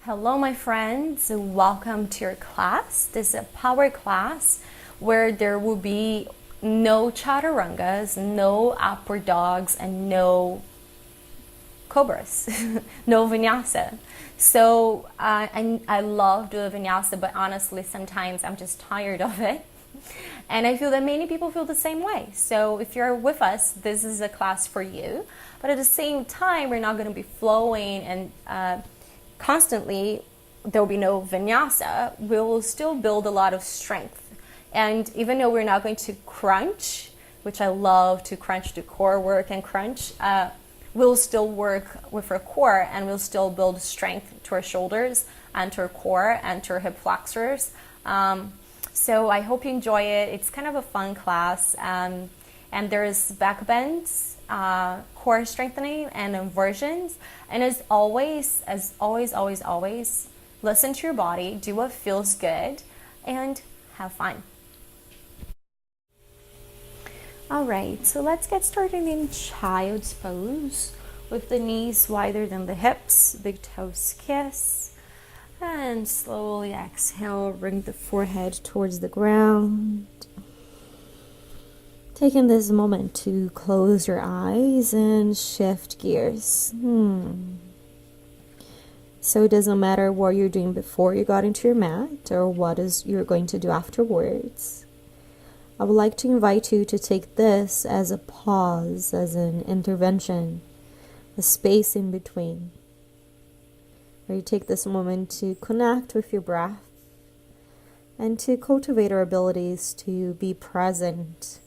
Hello, my friends. Welcome to your class. This is a power class where there will be no chaturangas, no upward dogs, and no cobras, no vinyasa. So I love doing vinyasa, but honestly, sometimes I'm just tired of it. And I feel that many people feel the same way. So if you're with us, this is a class for you. But at the same time, we're not going to be flowing and constantly. There will be no vinyasa. We will still build a lot of strength. And even though we're not going to crunch, which I love to crunch, do core work and crunch, we'll still work with our core and we'll still build strength to our shoulders and to our core and to our hip flexors. So I hope you enjoy it. It's kind of a fun class. And there's backbends, core strengthening, and inversions. And as always, listen to your body, do what feels good, and have fun. All right, so let's get started in child's pose with the knees wider than the hips, big toes kiss, and slowly exhale, bring the forehead towards the ground. Taking this moment to close your eyes and shift gears. So it doesn't matter what you're doing before you got into your mat or you're going to do afterwards. I would like to invite you to take this as a pause, as an intervention, a space in between, where you take this moment to connect with your breath and to cultivate our abilities to be present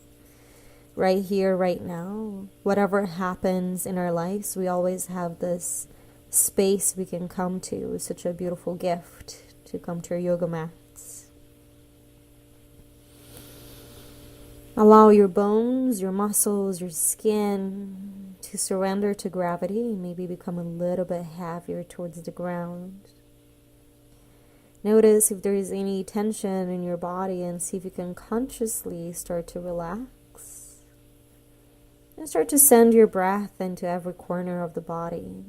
right here, right now. Whatever happens in our lives, we always have this space we can come to. It's such a beautiful gift to come to our yoga mats. Allow your bones, your muscles, your skin to surrender to gravity, maybe become a little bit heavier towards the ground. Notice if there is any tension in your body and see if you can consciously start to relax. And start to send your breath into every corner of the body.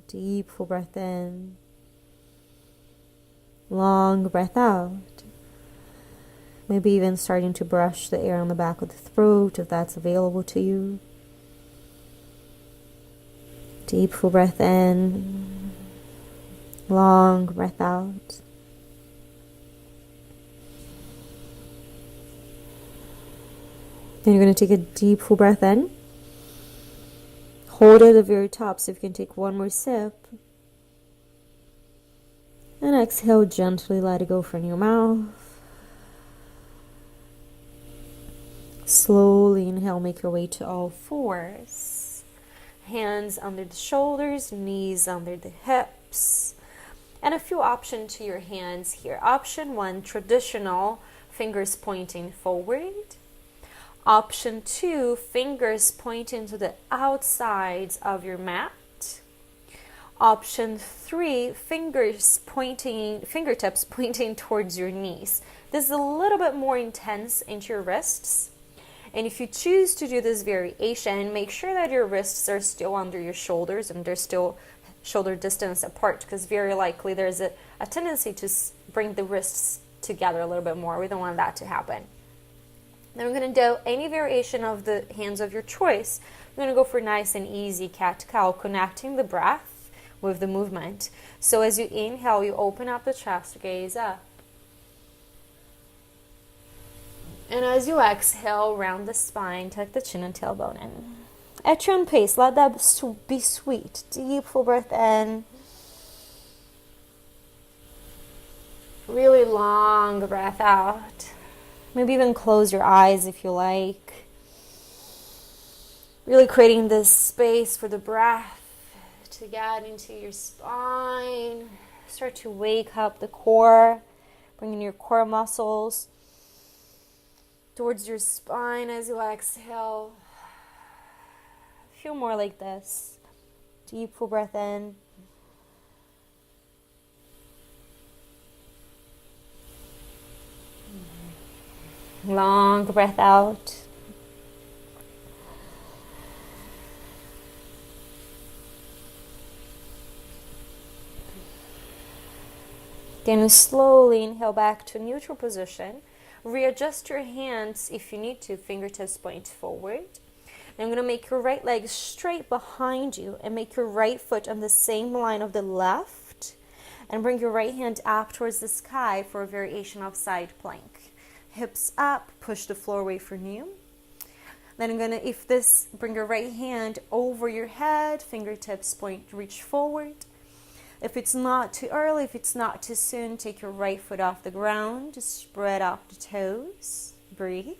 Deep full breath in. Long breath out. Maybe even starting to brush the air on the back of the throat if that's available to you. Deep full breath in. Long breath out. Then you're going to take a deep full breath in. Hold it at the very top so you can take one more sip. And exhale, gently let it go from your mouth. Slowly inhale, make your way to all fours. Hands under the shoulders, knees under the hips. And a few options to your hands here. Option 1, traditional, fingers pointing forward. Option 2, fingers pointing to the outsides of your mat. Option 3, fingertips pointing towards your knees. This is a little bit more intense into your wrists. And if you choose to do this variation, make sure that your wrists are still under your shoulders and they're still shoulder distance apart, because very likely there's a tendency to bring the wrists together a little bit more. We don't want that to happen. Then we're going to do any variation of the hands of your choice. We're going to go for nice and easy cat-cow, connecting the breath with the movement. So as you inhale, you open up the chest, gaze up. And as you exhale, round the spine, tuck the chin and tailbone in. At your own pace, let that be sweet. Deep full breath in. Really long breath out. Maybe even close your eyes if you like. Really creating this space for the breath to get into your spine. Start to wake up the core, bringing your core muscles towards your spine as you exhale. Feel more like this. Deep full breath in. Long breath out. Then slowly inhale back to neutral position. Readjust your hands if you need to, fingertips point forward. Then I'm going to make your right leg straight behind you and make your right foot on the same line of the left. And bring your right hand up towards the sky for a variation of side plank. Hips up, push the floor away from you. Then I'm going to, bring your right hand over your head, fingertips point, reach forward. If it's not too early, if it's not too soon, take your right foot off the ground, just spread out the toes, breathe.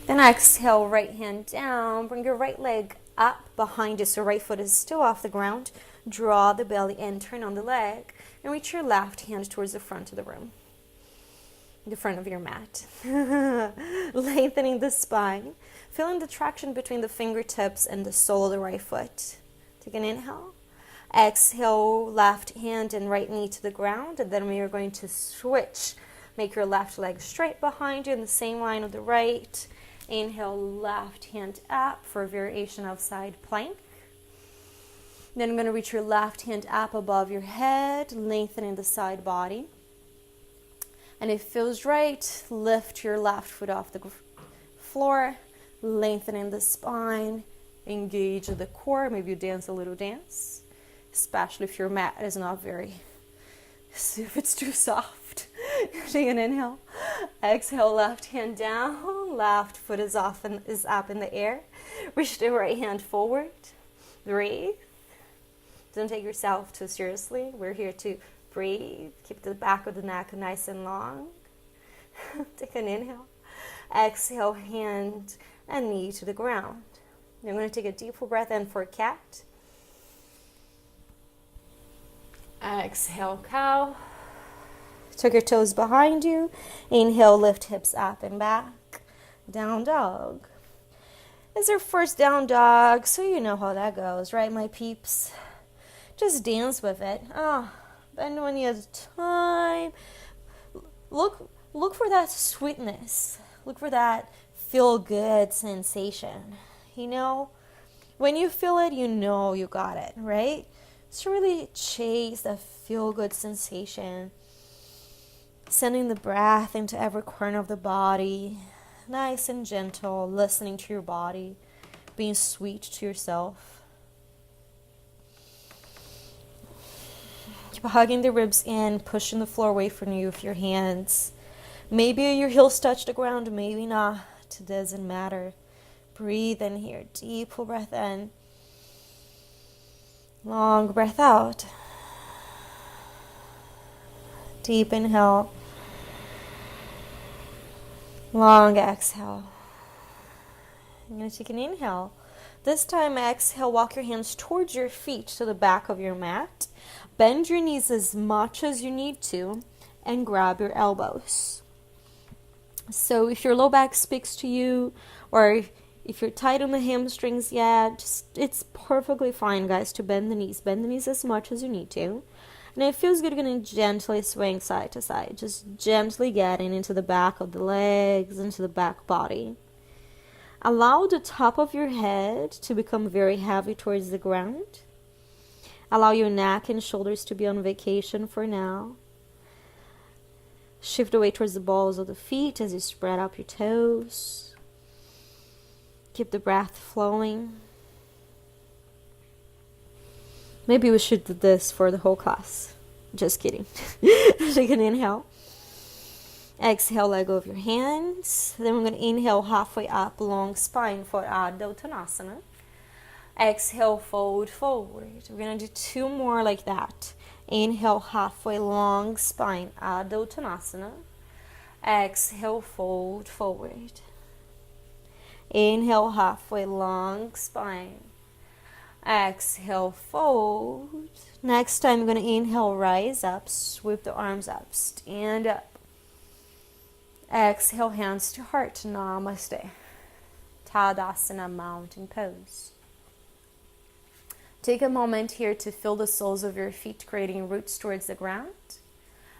Then exhale, right hand down, bring your right leg up behind you, so right foot is still off the ground. Draw the belly in, turn on the leg, and reach your left hand towards the front of the room, the front of your mat. Lengthening the spine, feeling the traction between the fingertips and the sole of the right foot. Take an inhale. Exhale, left hand and right knee to the ground, and then we are going to switch. Make your left leg straight behind you in the same line of the right. Inhale, left hand up for a variation of side plank. Then I'm going to reach your left hand up above your head, lengthening the side body. And if it feels right, lift your left foot off the floor, lengthening the spine, engage the core. Maybe you dance a little dance, especially if your mat is not if it's too soft. Take an inhale. Exhale, left hand down, left foot is up in the air. Reach the right hand forward. Breathe. Don't take yourself too seriously. We're here to breathe. Keep the back of the neck nice and long. Take an inhale. Exhale, hand and knee to the ground. I'm going to take a deep full breath in for a cat. Exhale, cow. Tuck your toes behind you. Inhale, lift hips up and back. Down dog. It's your first down dog, so you know how that goes, right, my peeps? Just dance with it. Bend when you have time. Look for that sweetness. Look for that feel-good sensation. You know, when you feel it, you know you got it, right? So really chase that feel-good sensation. Sending the breath into every corner of the body. Nice and gentle, listening to your body. Being sweet to yourself. Keep hugging the ribs in, pushing the floor away from you with your hands. Maybe your heels touch the ground, maybe not. It doesn't matter. Breathe in here. Deep full breath in. Long breath out. Deep inhale. Long exhale. I'm going to take an inhale. This time, exhale, walk your hands towards your feet to the back of your mat. Bend your knees as much as you need to and grab your elbows. So if your low back speaks to you, or if you're tight on the hamstrings yet, it's perfectly fine, guys, to bend the knees. Bend the knees as much as you need to. And it feels good, you're going to gently swing side to side. Just gently getting into the back of the legs, into the back body. Allow the top of your head to become very heavy towards the ground. Allow your neck and shoulders to be on vacation for now. Shift the weight towards the balls of the feet as you spread out your toes. Keep the breath flowing. Maybe we should do this for the whole class. Just kidding. Take an inhale. Exhale, let go of your hands. Then we're going to inhale halfway up, long spine for Adho Uttanasana. Exhale, fold forward. We're going to do 2 more like that. Inhale, halfway, long spine, Adho Uttanasana. Exhale, fold forward. Inhale, halfway, long spine. Exhale, fold. Next time, I'm going to inhale, rise up, sweep the arms up, stand up. Exhale, hands to heart, namaste. Tadasana, mountain pose. Take a moment here to feel the soles of your feet creating roots towards the ground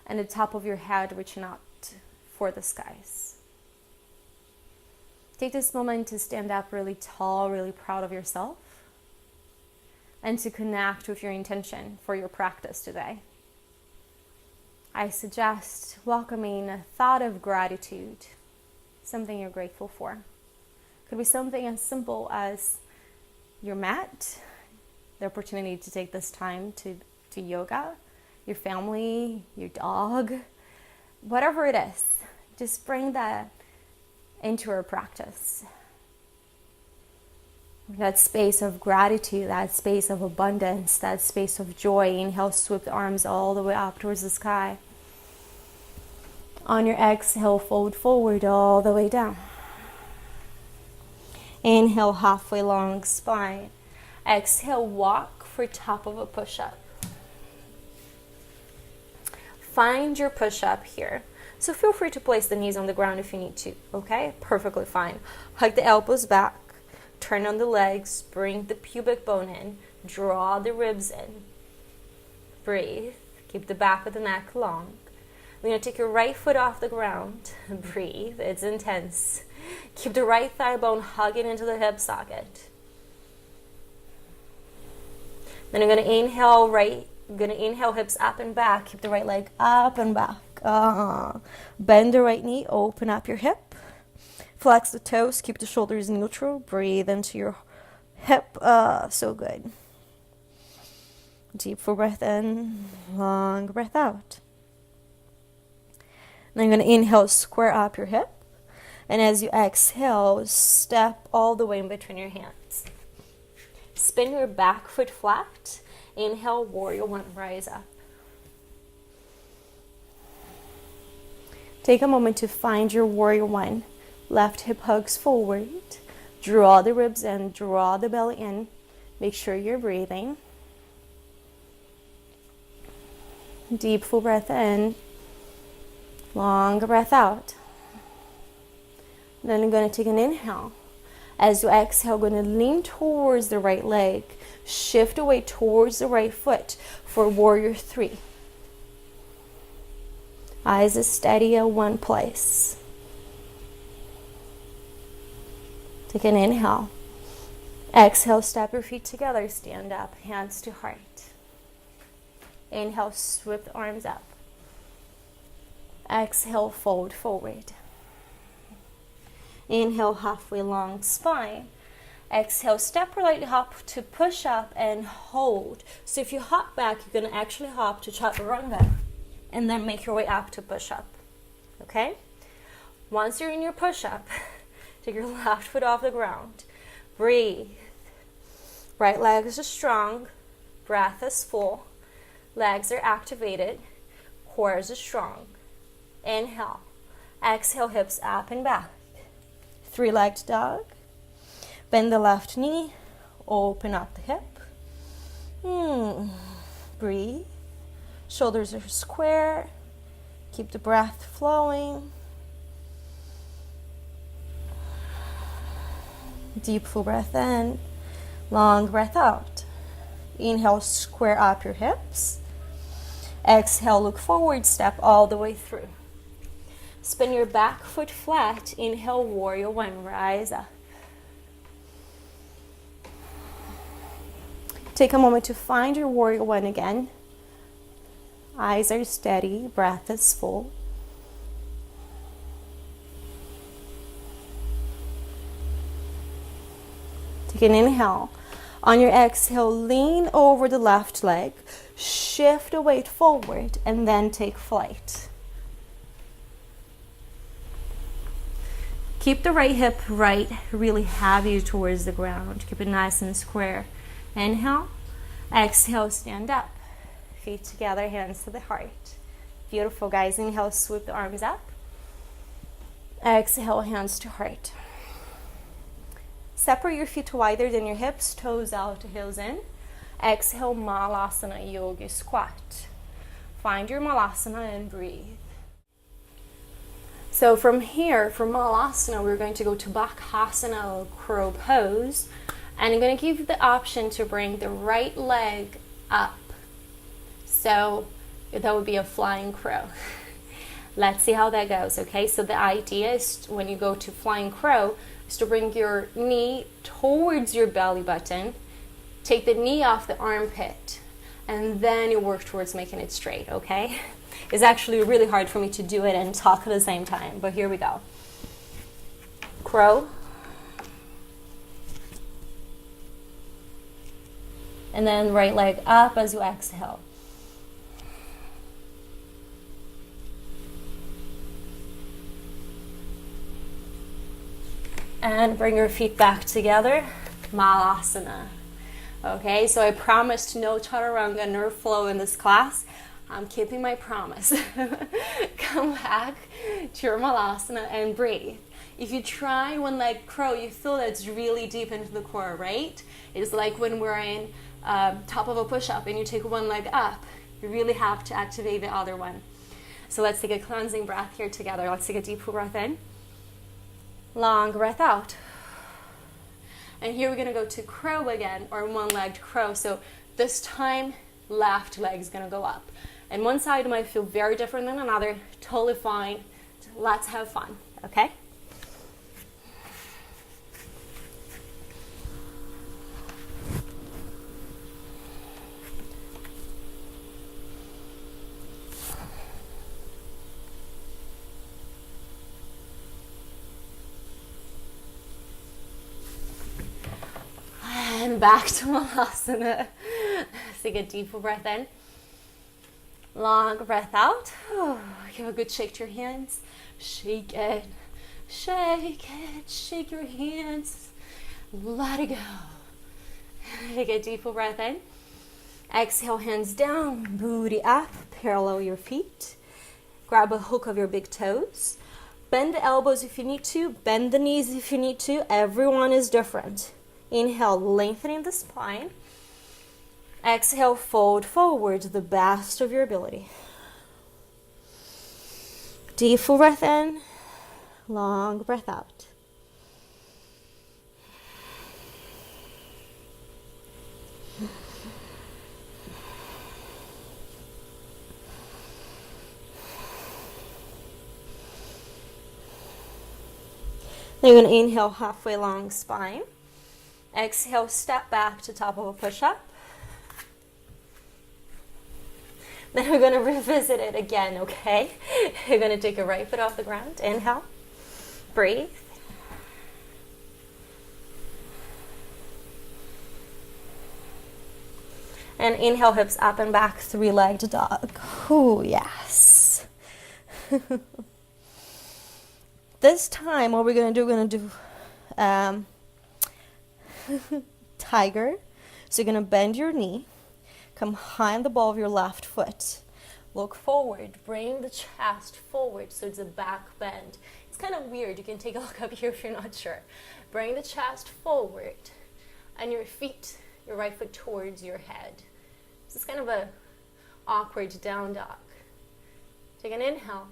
and the top of your head reaching out for the skies. Take this moment to stand up really tall, really proud of yourself. and to connect with your intention for your practice today. I suggest welcoming a thought of gratitude, something you're grateful for. Could be something as simple as your mat, the opportunity to take this time to yoga, your family, your dog, whatever it is. Just bring that into our practice. That space of gratitude, that space of abundance, that space of joy. Inhale, sweep the arms all the way up towards the sky. On your exhale, fold forward all the way down. Inhale, halfway long spine. Exhale, walk for top of a push-up. Find your push-up here. So feel free to place the knees on the ground if you need to, okay? Perfectly fine. Hug the elbows back. Turn on the legs. Bring the pubic bone in. Draw the ribs in. Breathe. Keep the back of the neck long. You're going to take your right foot off the ground. Breathe. It's intense. Keep the right thigh bone hugging into the hip socket. Then you're going to inhale hips up and back. Keep the right leg up and back. Bend the right knee. Open up your hip. Flex the toes. Keep the shoulders neutral. Breathe into your hip. So good. Deep full breath in. Long breath out. Then you're going to inhale, square up your hip. And as you exhale, step all the way in between your hands. Spin your back foot flat. Inhale, warrior one, rise up. Take a moment to find your warrior one. Left hip hugs forward. Draw the ribs in, draw the belly in. Make sure you're breathing. Deep full breath in. Long breath out. Then you're going to take an inhale. As you exhale, going to lean towards the right leg. Shift away towards the right foot for warrior three. Eyes steady at one place. Take an inhale. Exhale, step your feet together. Stand up, hands to heart. Inhale, sweep the arms up. Exhale, fold forward. Inhale, halfway long spine. Exhale, step your leg hop to push up and hold. So if you hop back, you're going to actually hop to chaturanga and then make your way up to push up. Okay? Once you're in your push up, take your left foot off the ground. Breathe. Right leg is strong. Breath is full. Legs are activated. Core is strong. Inhale. Exhale, hips up and back. Three-legged dog. Bend the left knee. Open up the hip. Breathe. Shoulders are square. Keep the breath flowing. Deep full breath in. Long breath out. Inhale, square up your hips. Exhale, look forward, step all the way through. Spin your back foot flat. Inhale, warrior one, rise up. Take a moment to find your warrior one again. Eyes are steady, breath is full. Take an inhale. On your exhale, lean over the left leg, shift the weight forward, and then take flight. Keep the right hip really heavy towards the ground. Keep it nice and square. Inhale. Exhale, stand up. Feet together, hands to the heart. Beautiful, guys. Inhale, sweep the arms up. Exhale, hands to heart. Separate your feet wider than your hips, toes out, heels in. Exhale, Malasana Yogi Squat. Find your Malasana and breathe. So from here, from Malasana, we're going to go to Bakhasana, crow pose. And I'm going to give you the option to bring the right leg up. So that would be a flying crow. Let's see how that goes, okay? So the idea is when you go to flying crow is to bring your knee towards your belly button, Take the knee off the armpit, and then you work towards making it straight, okay? It's actually really hard for me to do it and talk at the same time, but here we go. Crow. And then right leg up as you exhale. And bring your feet back together, Malasana. Okay, so I promised no chaturanga, nerve flow in this class. I'm keeping my promise. Come back to your Malasana and breathe. If you try one leg crow, you feel that it's really deep into the core, right? It's like when we're in top of a push-up and you take one leg up, you really have to activate the other one. So let's take a cleansing breath here together. Let's take a deep breath in. Long breath out. And here we're going to go to crow again, or one-legged crow. So this time, left leg is going to go up. And one side might feel very different than another. Totally fine. Let's have fun, okay? And back to Malasana. Take a deep breath in. Long breath out. Give a good shake to your hands. Shake it. Shake it. Shake your hands. Let it go. Take a deep breath in. Exhale, hands down. Booty up. Parallel your feet. Grab a hook of your big toes. Bend the elbows if you need to. Bend the knees if you need to. Everyone is different. Inhale, lengthening the spine. Exhale, fold forward to the best of your ability. Deep full breath in, long breath out. Then you're going to inhale, halfway long spine. Exhale, step back to top of a push-up. Then we're going to revisit it again, okay? You're going to take your right foot off the ground. Inhale. Breathe. And inhale, hips up and back, three-legged dog. Ooh, yes. This time, what we're going to do, tiger. So you're going to bend your knee, come high on the ball of your left foot, look forward, bring the chest forward so it's a back bend. It's kind of weird. You can take a look up here if you're not sure. Bring the chest forward and your feet, your right foot towards your head. This is kind of a awkward down dog. Take an inhale.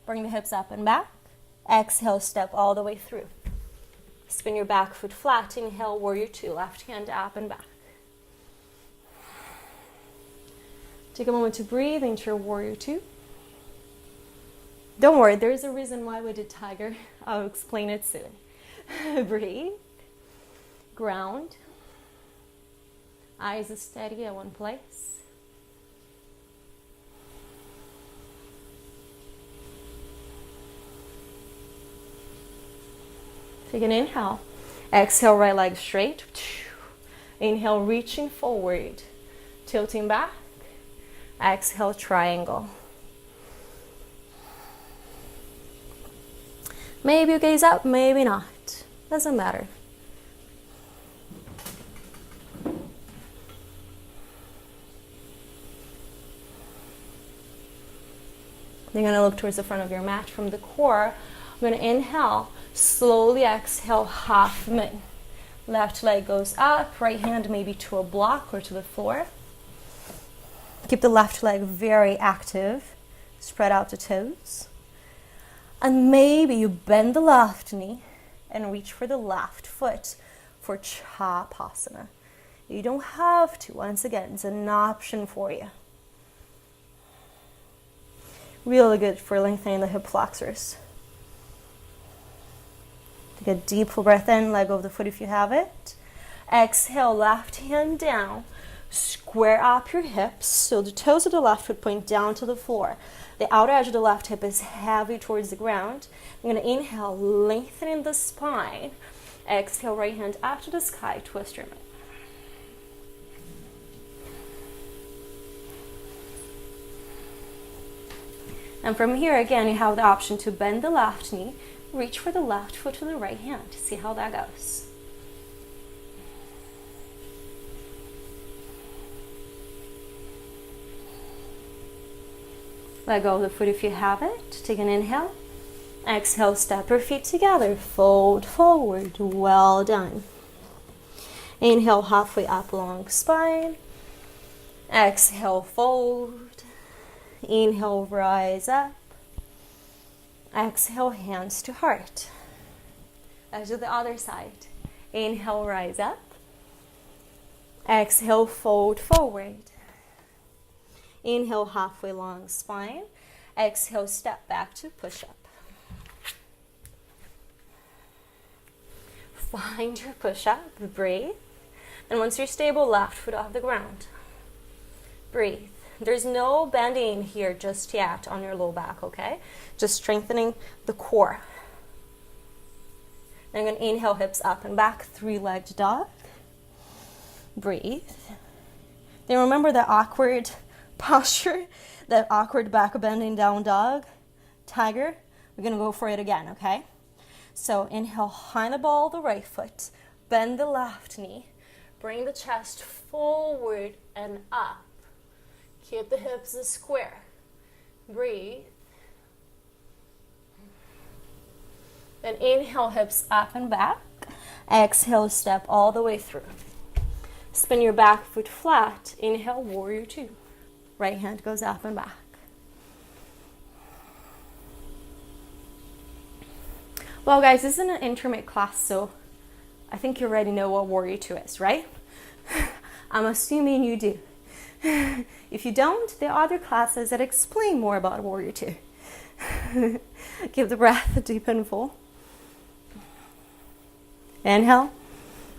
Bring the hips up and back. Exhale, step all the way through. Spin your back foot flat. Inhale, warrior two. Left hand up and back. Take a moment to breathe into your warrior two. Don't worry, there's a reason why we did tiger. I'll explain it soon. Breathe. Ground. Eyes steady at one place. Take an inhale. Exhale, right leg straight. Inhale, reaching forward. Tilting back. Exhale, triangle. Maybe you gaze up, maybe not. Doesn't matter. You're going to look towards the front of your mat from the core. I'm going to inhale. Slowly exhale, half moon. Left leg goes up, right hand maybe to a block or to the floor. Keep the left leg very active. Spread out the toes. And maybe you bend the left knee and reach for the left foot for Chapasana. You don't have to. Once again, it's an option for you. Really good for lengthening the hip flexors. Take a deep full breath in, leg over the foot if you have it. Exhale, left hand down. Square up your hips, so the toes of the left foot point down to the floor. The outer edge of the left hip is heavy towards the ground. I'm going to inhale, lengthening the spine. Exhale, right hand up to the sky, twist your neck. And from here, again, you have the option to bend the left knee, reach for the left foot to the right hand. See how that goes. Let go of the foot if you have it. Take an inhale. Exhale, step your feet together. Fold forward. Well done. Inhale, halfway up, long spine. Exhale, fold. Inhale, rise up. Exhale, hands to heart. Let's do the other side. Inhale, rise up. Exhale, fold forward. Inhale, halfway long spine. Exhale, step back to push up. Find your push up, breathe. And once you're stable, left foot off the ground. Breathe. There's no bending here just yet on your low back, okay? Just strengthening the core. Then I'm going to inhale, hips up and back, three-legged dog. Breathe. Then remember that awkward posture, that awkward back bending down dog, tiger. We're going to go for it again, okay? So inhale, high the ball of the right foot, bend the left knee, bring the chest forward and up. Keep the hips square. Breathe. Then inhale, hips up and back. Exhale, step all the way through. Spin your back foot flat. Inhale, warrior two. Right hand goes up and back. Well, guys, this is an intermediate class, so I think you already know what warrior two is, right? I'm assuming you do. If you don't, there are other classes that explain more about warrior two. Give the breath deep and full. Inhale.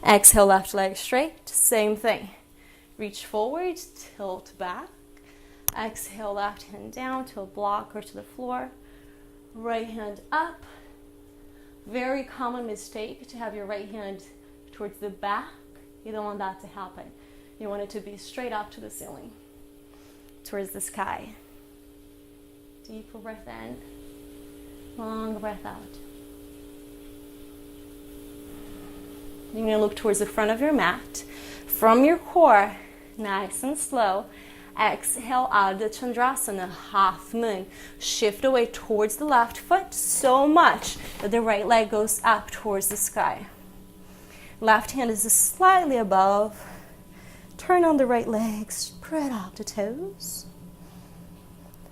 Exhale, left leg straight. Same thing. Reach forward, tilt back. Exhale, left hand down to a block or to the floor. Right hand up. Very common mistake to have your right hand towards the back. You don't want that to happen. You want it to be straight up to the ceiling, towards the sky. Deeper breath in, long breath out. You're going to look towards the front of your mat. From your core, nice and slow, exhale out the Chandrasana, half moon. Shift away towards the left foot so much that the right leg goes up towards the sky. Left hand is slightly above. Turn on the right leg, spread out the toes.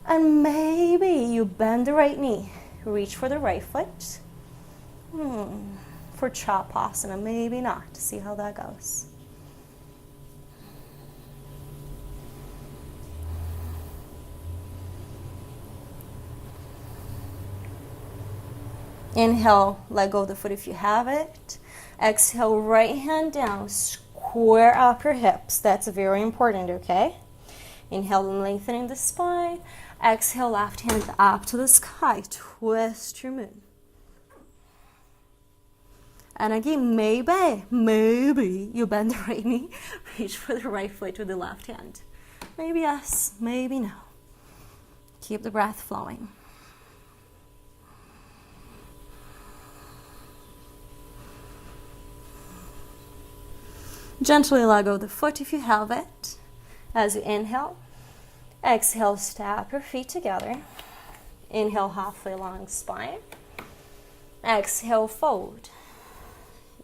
And maybe you bend the right knee. Reach for the right foot. For Chapasana, maybe not. See how that goes. Inhale, let go of the foot if you have it. Exhale, right hand down. Square up your hips. That's very important, okay? Inhale, lengthening the spine. Exhale, left hand up to the sky. Twist your moon. And again, maybe you bend the right knee. Reach for the right foot with the left hand. Maybe yes, maybe no. Keep the breath flowing. Gently let go of the foot if you have it. As you inhale, exhale, step your feet together. Inhale, halfway long spine. Exhale, fold.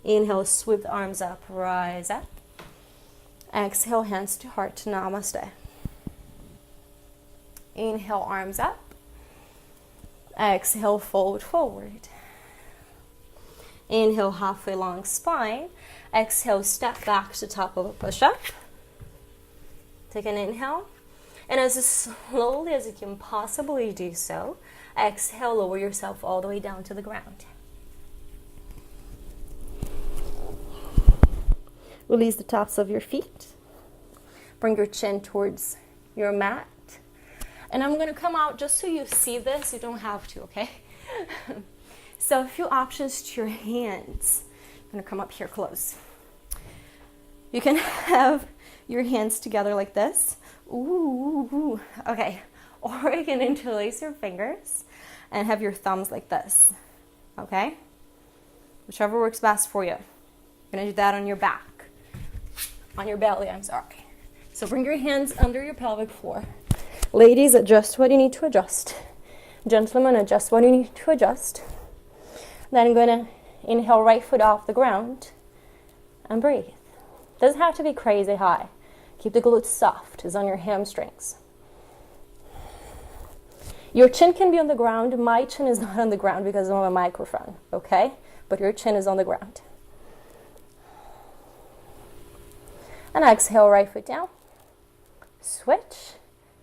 Inhale, sweep the arms up, rise up. Exhale, hands to heart, namaste. Inhale, arms up. Exhale, fold forward. Inhale, halfway long spine. Exhale, step back to top of a push-up. Take an inhale. And as slowly as you can possibly do so, exhale, lower yourself all the way down to the ground. Release the tops of your feet. Bring your chin towards your mat. And I'm gonna come out just so you see this. You don't have to, okay? So a few options to your hands. I'm gonna come up here close. You can have your hands together like this. Ooh, okay. Or you can interlace your fingers and have your thumbs like this, okay? Whichever works best for you. You're gonna do that on your back, on your belly, I'm sorry. So bring your hands under your pelvic floor. Ladies, adjust what you need to adjust. Gentlemen, adjust what you need to adjust. Then I'm gonna inhale, right foot off the ground, and breathe. Doesn't have to be crazy high. Keep the glutes soft, it's on your hamstrings. Your chin can be on the ground. My chin is not on the ground because I'm on a microphone, okay? But your chin is on the ground. And exhale, right foot down. Switch.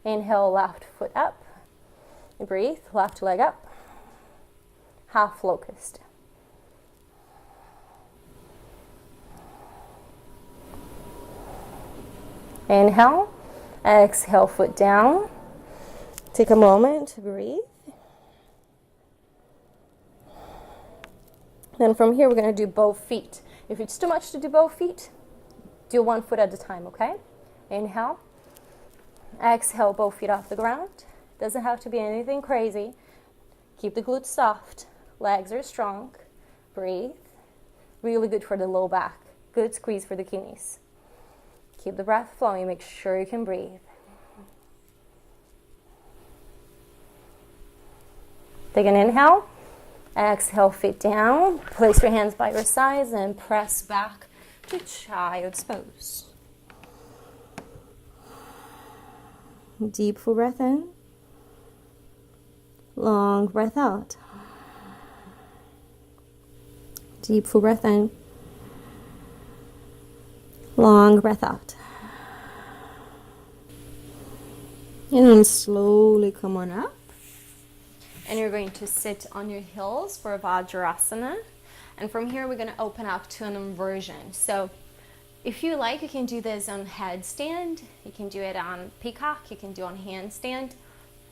Inhale, left foot up. Breathe, left leg up. Half locust. Inhale, exhale, foot down. Take a moment to breathe. Then from here, we're going to do both feet. If it's too much to do both feet, do one foot at a time, okay? Inhale. Exhale, both feet off the ground. Doesn't have to be anything crazy. Keep the glutes soft. Legs are strong. Breathe. Really good for the low back. Good squeeze for the kidneys. Keep the breath flowing. Make sure you can breathe. Take an inhale. Exhale, feet down. Place your hands by your sides and press back to child's pose. Deep full breath in. Long breath out. Deep full breath in. Long breath out. And then slowly come on up. And you're going to sit on your heels for Vajrasana. And from here, we're going to open up to an inversion. So if you like, you can do this on headstand. You can do it on peacock. You can do on handstand.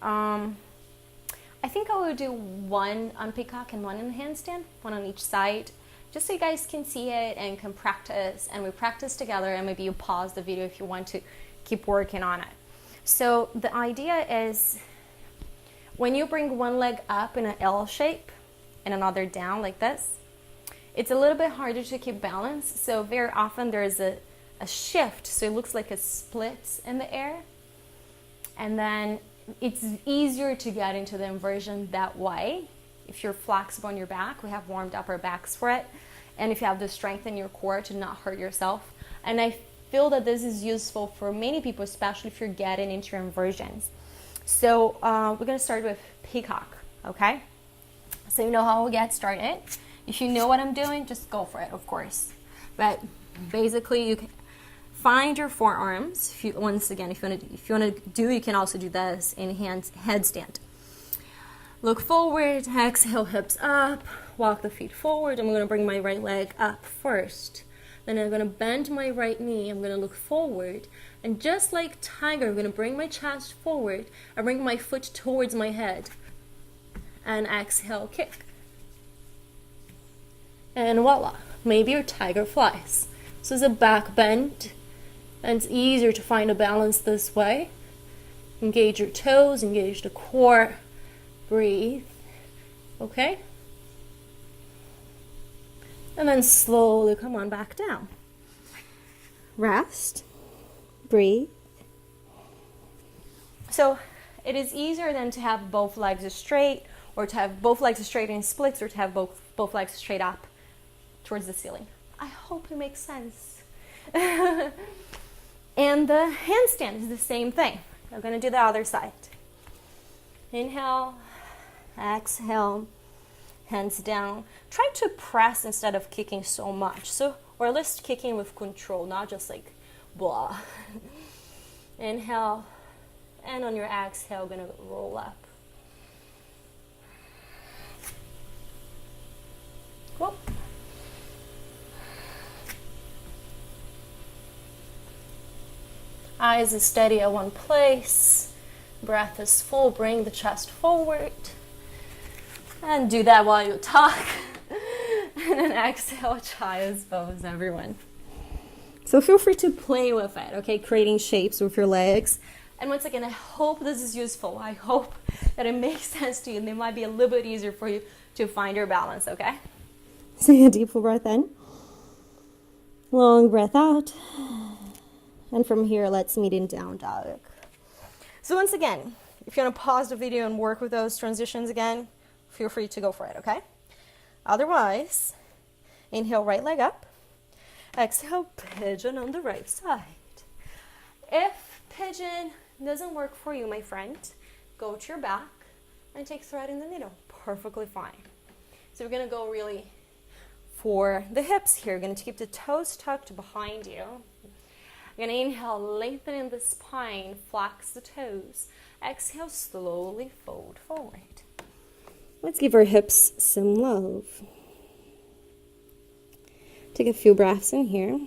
I think I will do one on peacock and one on handstand, one on each side, just so you guys can see it and can practice. And we practice together, and maybe you pause the video if you want to keep working on it. So the idea is, when you bring one leg up in an L shape and another down like this, it's a little bit harder to keep balance. So very often there's a shift, so it looks like it splits in the air. And then it's easier to get into the inversion that way. If you're flexible on your back, we have warmed up our backs for it. And if you have the strength in your core to not hurt yourself. And I feel that this is useful for many people, especially if you're getting into your inversions. So we're going to start with peacock, okay? So you know how we get started. If you know what I'm doing, just go for it, of course. But basically, you can find your forearms. Once again, if you want to do, you can also do this in headstand. Look forward, exhale, hips up, walk the feet forward. I'm going to bring my right leg up first. Then I'm going to bend my right knee. I'm going to look forward. And just like tiger, I'm going to bring my chest forward. I bring my foot towards my head. And exhale, kick. And voila, maybe your tiger flies. So it's a back bend. And it's easier to find a balance this way. Engage your toes, engage the core. Breathe. Okay? And then slowly come on back down. Rest. Breathe. So it is easier than to have both legs straight, or to have both legs straight in splits, or to have both legs straight up towards the ceiling. I hope it makes sense. And the handstand is the same thing. I'm going to do the other side. Inhale, exhale, hands down. Try to press instead of kicking so much. Or at least kicking with control, not just like blah. Inhale, and on your exhale, gonna roll up. Cool. Eyes is steady at one place. Breath is full. Bring the chest forward. And do that while you talk. And then exhale, child's pose, everyone. So feel free to play with it, okay? Creating shapes with your legs. And once again, I hope this is useful. I hope that it makes sense to you and it might be a little bit easier for you to find your balance, okay? Take a deep full breath in. Long breath out. And from here, let's meet in down dog. So once again, if you want to pause the video and work with those transitions again, feel free to go for it, okay? Otherwise, inhale, right leg up. Exhale, pigeon on the right side. If pigeon doesn't work for you, my friend, go to your back and take thread in the middle. Perfectly fine. So we're going to go really for the hips here. We're going to keep the toes tucked behind you. You're going to inhale, lengthening the spine, flex the toes. Exhale, slowly fold forward. Let's give our hips some love. Take a few breaths in here.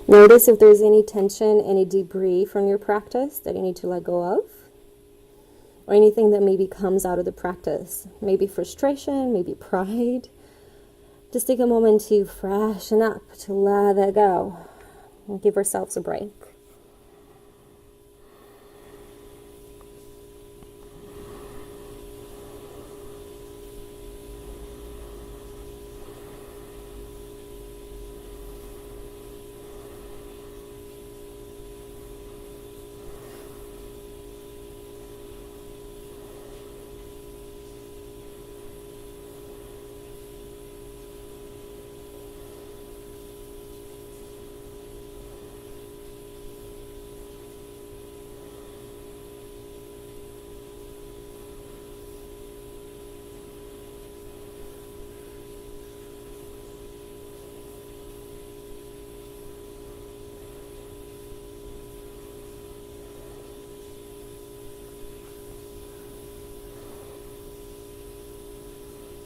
Notice if there's any tension, any debris from your practice that you need to let go of, or anything that maybe comes out of the practice. Maybe frustration, maybe pride. Just take a moment to freshen up, to let that go, and give ourselves a break.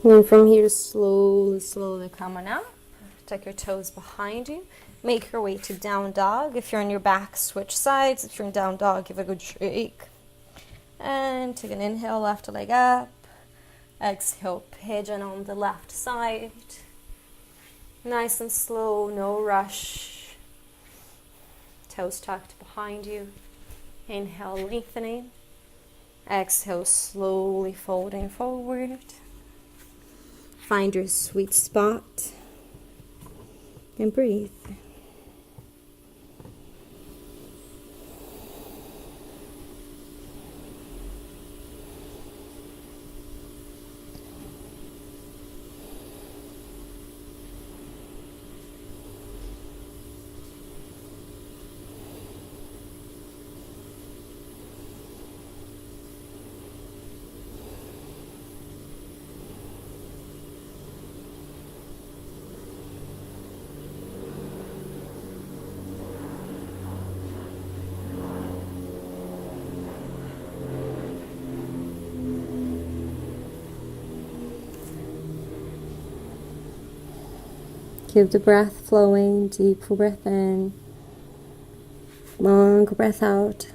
And then from here, slowly coming up. Tuck your toes behind you. Make your way to down dog. If you're on your back, switch sides. If you're in down dog, give a good shake. And take an inhale, left leg up. Exhale, pigeon on the left side. Nice and slow, no rush. Toes tucked behind you. Inhale, lengthening. Exhale, slowly folding forward. Find your sweet spot and breathe. Keep the breath flowing, deep full breath in, long breath out.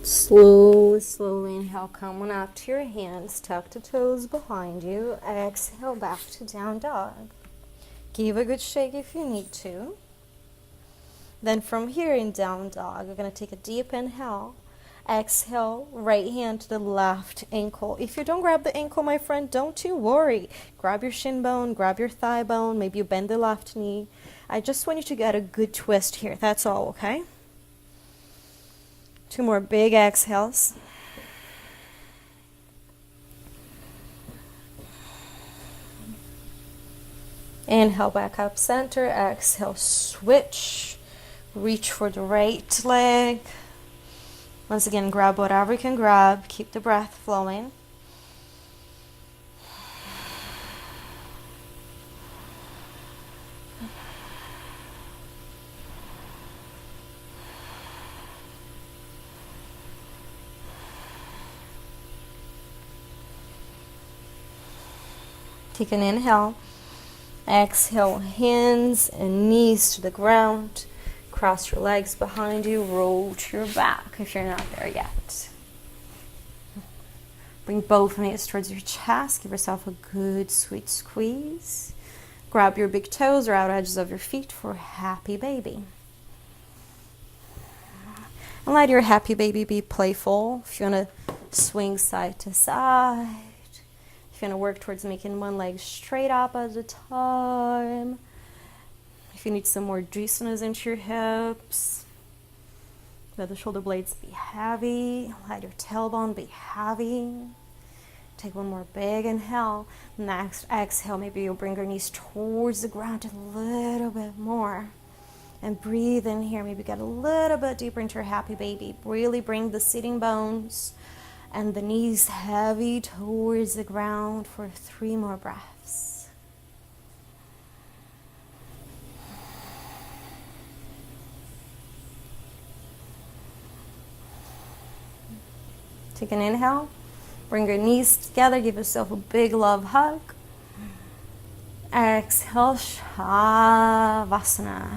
Slowly inhale, coming up to your hands, tuck the toes behind you. Exhale, back to down dog. Give a good shake if you need to. Then from here in down dog, we're going to take a deep inhale. Exhale, right hand to the left ankle. If you don't grab the ankle, my friend, don't you worry. Grab your shin bone, grab your thigh bone, maybe you bend the left knee. I just want you to get a good twist here. That's all, okay? 2 more big exhales. Inhale back up center. Exhale, switch. Reach for the right leg. Once again, grab whatever you can grab. Keep the breath flowing. Take an inhale. Exhale, hands and knees to the ground. Cross your legs behind you, roll to your back if you're not there yet. Bring both knees towards your chest. Give yourself a good sweet squeeze. Grab your big toes or outer edges of your feet for happy baby. And let your happy baby be playful. If you want to swing side to side. If you want to work towards making one leg straight up at a time. If you need some more juiciness into your hips, let the shoulder blades be heavy. Let your tailbone be heavy. Take one more big inhale. Next exhale, maybe you'll bring your knees towards the ground a little bit more. And breathe in here. Maybe get a little bit deeper into your happy baby. Really bring the sitting bones and the knees heavy towards the ground for 3 more breaths. Take an inhale, bring your knees together, give yourself a big love hug. Exhale, Savasana.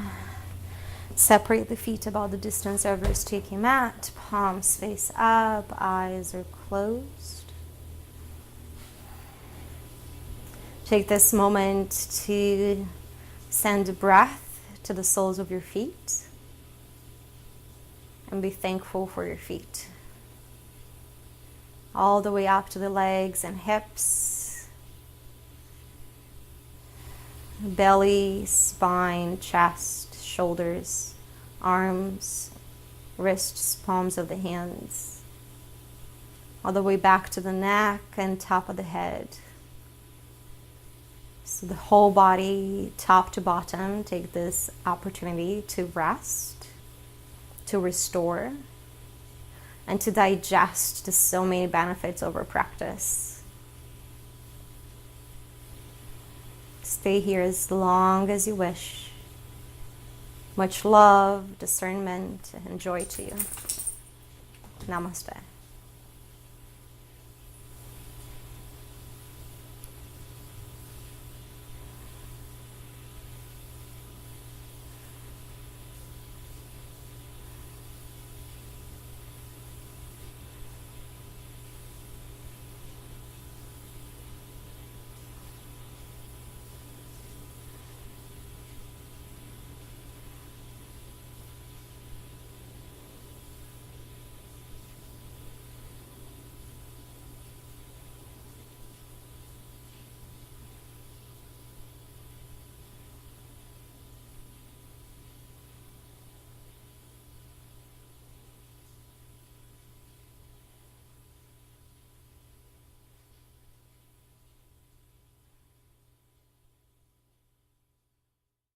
Separate the feet about the distance of your sticky mat, palms face up, eyes are closed. Take this moment to send breath to the soles of your feet and be thankful for your feet. All the way up to the legs and hips, belly, spine, chest, shoulders, arms, wrists, palms of the hands, all the way back to the neck and top of the head. So the whole body, top to bottom, take this opportunity to rest, to restore, and to digest the so many benefits of our practice. Stay here as long as you wish. Much love, discernment, and joy to you. Namaste.